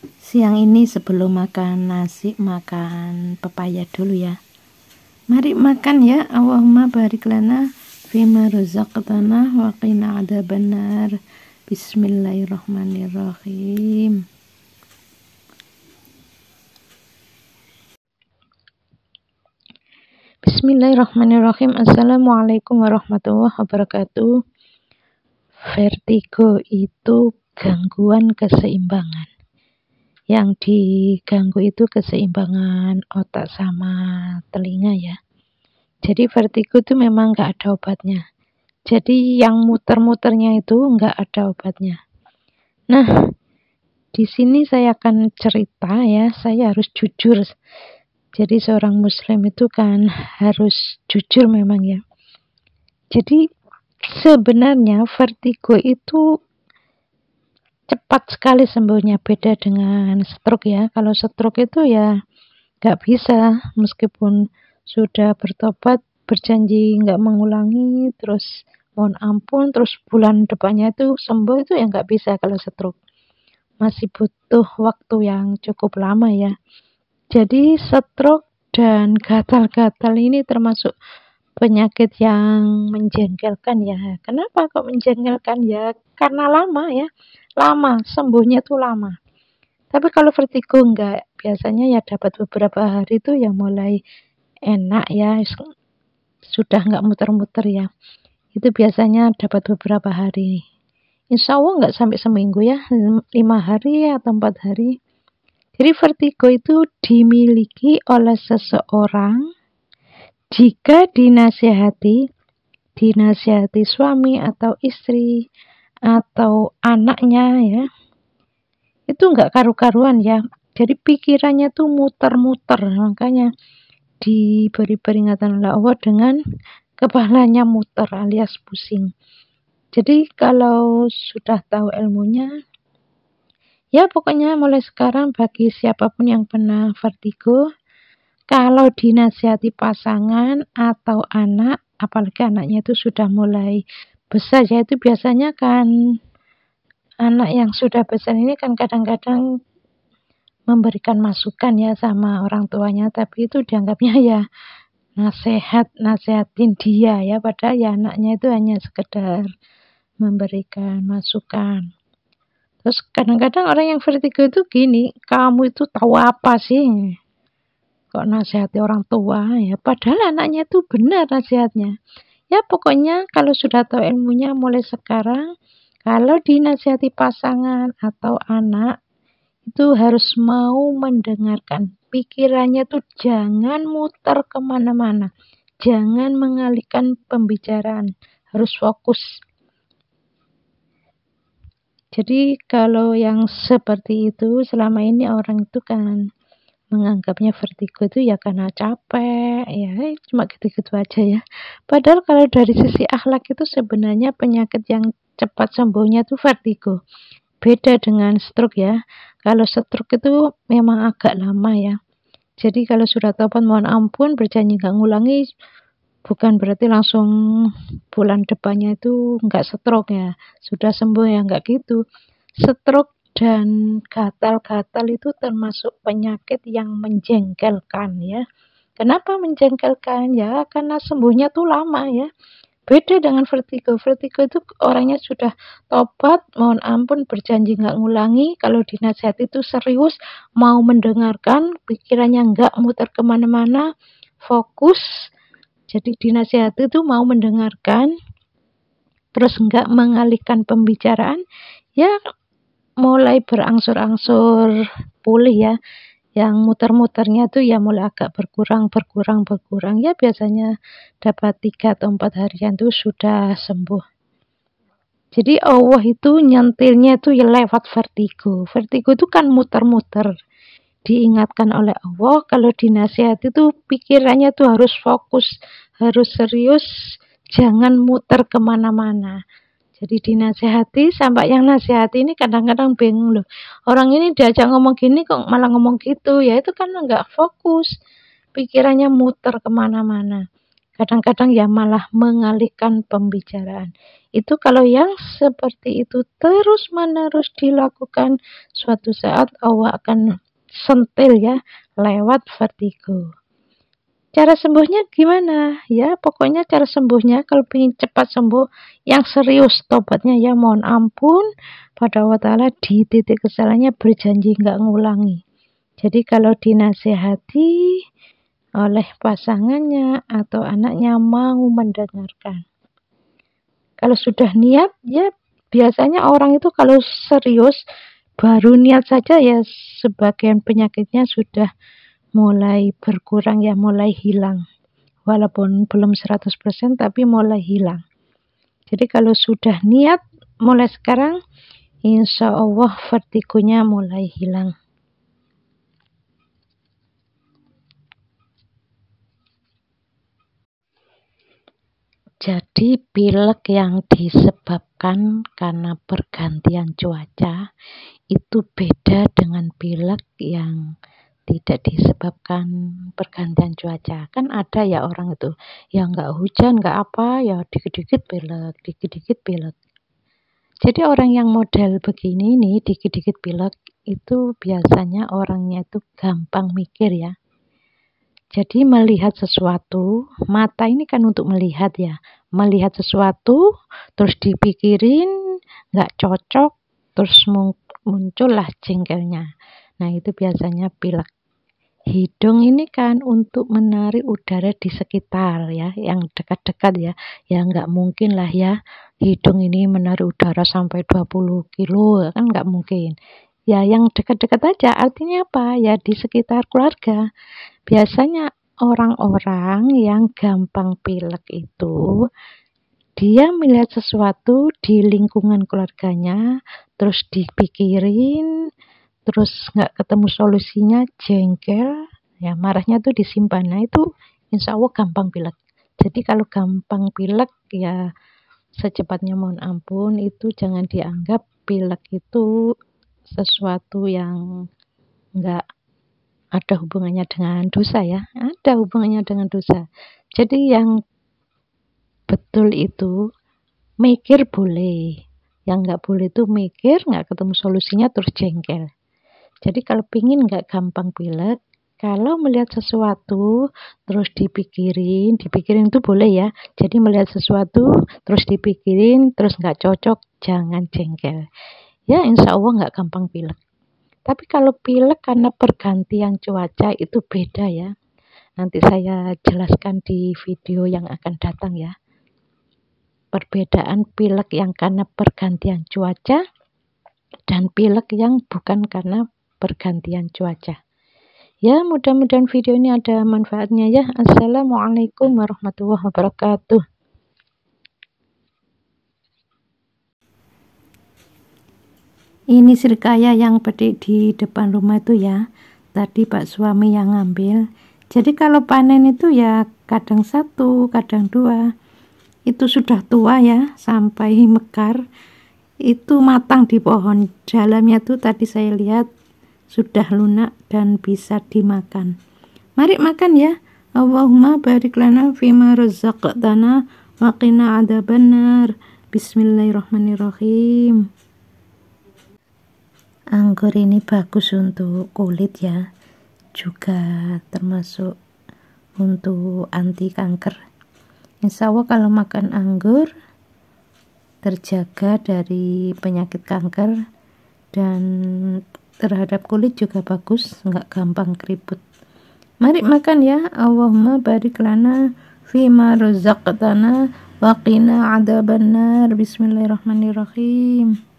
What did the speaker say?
Siang ini sebelum makan nasi, makan pepaya dulu ya. Mari makan ya. Allahumma barik lana fima razaqtana wa qina adzabannar. Bismillahirrahmanirrahim. Bismillahirrahmanirrahim. Assalamualaikum warahmatullahi wabarakatuh. Vertigo itu gangguan keseimbangan. Yang diganggu itu keseimbangan otak sama telinga ya. Jadi vertigo itu memang nggak ada obatnya. Jadi yang muter-muternya itu nggak ada obatnya. Nah, di sini saya akan cerita ya. Saya harus jujur. Jadi seorang muslim itu kan harus jujur memang ya. Jadi sebenarnya vertigo itu cepat sekali sembuhnya, beda dengan stroke ya. Kalau stroke itu ya nggak bisa, meskipun sudah bertobat, berjanji nggak mengulangi, terus mohon ampun, terus bulan depannya itu sembuh, itu ya nggak bisa kalau stroke. Masih butuh waktu yang cukup lama ya. Jadi stroke dan gatal-gatal ini termasuk penyakit yang menjengkelkan ya. Kenapa kok menjengkelkan ya? Karena lama ya. Lama, sembuhnya tuh lama. Tapi kalau vertigo enggak, biasanya ya dapat beberapa hari itu ya mulai enak ya, sudah enggak muter-muter ya. Itu biasanya dapat beberapa hari. Insya Allah enggak sampai seminggu ya, 5 hari atau 4 hari. Jadi vertigo itu dimiliki oleh seseorang jika dinasihati suami atau istri atau anaknya ya, itu enggak karu-karuan ya. Jadi pikirannya tuh muter-muter, makanya diberi peringatan oleh Allah dengan kepalanya muter alias pusing. Jadi kalau sudah tahu ilmunya, ya pokoknya mulai sekarang bagi siapapun yang pernah vertigo, kalau dinasihati pasangan atau anak, apalagi anaknya itu sudah mulai besar ya, itu biasanya kan anak yang sudah besar ini kan kadang-kadang memberikan masukan ya sama orang tuanya, tapi itu dianggapnya ya nasehatin dia ya, padahal ya anaknya itu hanya sekedar memberikan masukan. Terus kadang-kadang orang yang vertigo itu gini, kamu itu tahu apa sih kok nasihati orang tua ya, padahal anaknya itu benar nasihatnya. Ya pokoknya kalau sudah tahu ilmunya mulai sekarang, kalau dinasihati pasangan atau anak itu harus mau mendengarkan. Pikirannya tuh jangan muter kemana-mana, jangan mengalihkan pembicaraan, harus fokus. Jadi kalau yang seperti itu selama ini orang itu kan menganggapnya vertigo itu ya karena capek ya, cuma gitu-gitu aja ya. Padahal kalau dari sisi akhlak itu sebenarnya penyakit yang cepat sembuhnya itu vertigo. Beda dengan stroke ya. Kalau stroke itu memang agak lama ya. Jadi kalau sudah tobat mohon ampun, berjanji nggak ngulangi, bukan berarti langsung bulan depannya itu nggak stroke ya. Sudah sembuh ya, nggak gitu. Stroke dan gatal-gatal itu termasuk penyakit yang menjengkelkan ya. Kenapa menjengkelkan ya? Karena sembuhnya tuh lama ya. Beda dengan vertigo. Vertigo itu orangnya sudah tobat, mohon ampun, berjanji nggak ngulangi. Kalau dinasihat itu serius, mau mendengarkan, pikirannya nggak muter kemana-mana, fokus. Jadi dinasihat itu mau mendengarkan, terus nggak mengalihkan pembicaraan, ya mulai berangsur-angsur pulih ya. Yang muter-muternya tuh ya mulai agak berkurang. Ya biasanya dapat 3 atau 4 harian tuh sudah sembuh. Jadi Allah itu nyentilnya tuh ya lewat vertigo. Vertigo itu kan muter-muter. Diingatkan oleh Allah kalau dinasihati tuh pikirannya tuh harus fokus, harus serius, jangan muter kemana-mana. Jadi dinasihati, sampai yang nasihati ini kadang-kadang bingung loh. Orang ini diajak ngomong gini kok malah ngomong gitu. Ya itu kan nggak fokus. Pikirannya muter kemana-mana. kadang-kadang ya malah mengalihkan pembicaraan. Itu kalau yang seperti itu terus-menerus dilakukan, suatu saat Allah akan sentil ya lewat vertigo. Cara sembuhnya gimana? Ya pokoknya cara sembuhnya kalau ingin cepat sembuh, yang serius tobatnya ya mohon ampun pada Allah Ta'ala, di titik kesalahannya berjanji nggak ngulangi. Jadi kalau dinasehati oleh pasangannya atau anaknya mau mendengarkan. Kalau sudah niat, ya biasanya orang itu kalau serius, baru niat saja ya sebagian penyakitnya sudah mulai berkurang ya, mulai hilang. Walaupun belum 100% tapi mulai hilang. Jadi kalau sudah niat mulai sekarang, insya Allah vertigonya mulai hilang. Jadi pilek yang disebabkan karena pergantian cuaca itu beda dengan pilek yang tidak disebabkan pergantian cuaca. Kan ada ya orang itu yang nggak hujan, nggak apa, ya dikit-dikit pilek, dikit-dikit pilek. Jadi orang yang model begini nih, dikit-dikit pilek, itu biasanya orangnya itu gampang mikir ya. Jadi melihat sesuatu, mata ini kan untuk melihat ya. Melihat sesuatu, terus dipikirin, nggak cocok, terus muncullah jengkelnya. Nah itu biasanya pilek. Hidung ini kan untuk menarik udara di sekitar ya, yang dekat-dekat ya. Ya nggak mungkin lah ya, hidung ini menarik udara sampai 20 kilo, kan nggak mungkin. Ya yang dekat-dekat aja, artinya apa? Ya di sekitar keluarga. Biasanya orang-orang yang gampang pilek itu, dia melihat sesuatu di lingkungan keluarganya, terus dipikirin, terus nggak ketemu solusinya, jengkel, ya marahnya tuh disimpan. Nah itu insya Allah gampang pilek. Jadi kalau gampang pilek ya secepatnya mohon ampun, itu jangan dianggap pilek itu sesuatu yang nggak ada hubungannya dengan dosa ya, ada hubungannya dengan dosa. Jadi yang betul itu mikir boleh, yang nggak boleh itu mikir nggak ketemu solusinya terus jengkel. Jadi kalau pingin nggak gampang pilek, kalau melihat sesuatu terus dipikirin itu boleh ya. Jadi melihat sesuatu terus dipikirin terus nggak cocok, jangan jengkel. Ya insya Allah nggak gampang pilek. Tapi kalau pilek karena pergantian cuaca itu beda ya. Nanti saya jelaskan di video yang akan datang ya. Perbedaan pilek yang karena pergantian cuaca dan pilek yang bukan karena pergantian cuaca. Ya, mudah-mudahan video ini ada manfaatnya ya. Assalamualaikum warahmatullahi wabarakatuh. Ini sirkaya yang petik di depan rumah itu ya. Tadi Pak suami yang ngambil. Jadi kalau panen itu ya kadang 1, kadang 2. Itu sudah tua ya, sampai mekar. Itu matang di pohon. Dalamnya tuh tadi saya lihat sudah lunak dan bisa dimakan. Mari makan ya. Allahumma barik lana fima razaqtana wa qina adzabannar. Bismillahirrahmanirrahim. Anggur ini bagus untuk kulit ya, juga termasuk untuk anti kanker. Insya Allah kalau makan anggur terjaga dari penyakit kanker, dan terhadap kulit juga bagus, nggak gampang keriput. Mari makan ya. Allahumma barik lana fima razaqtana wa qina adzabannar. Bismillahirrahmanirrahim.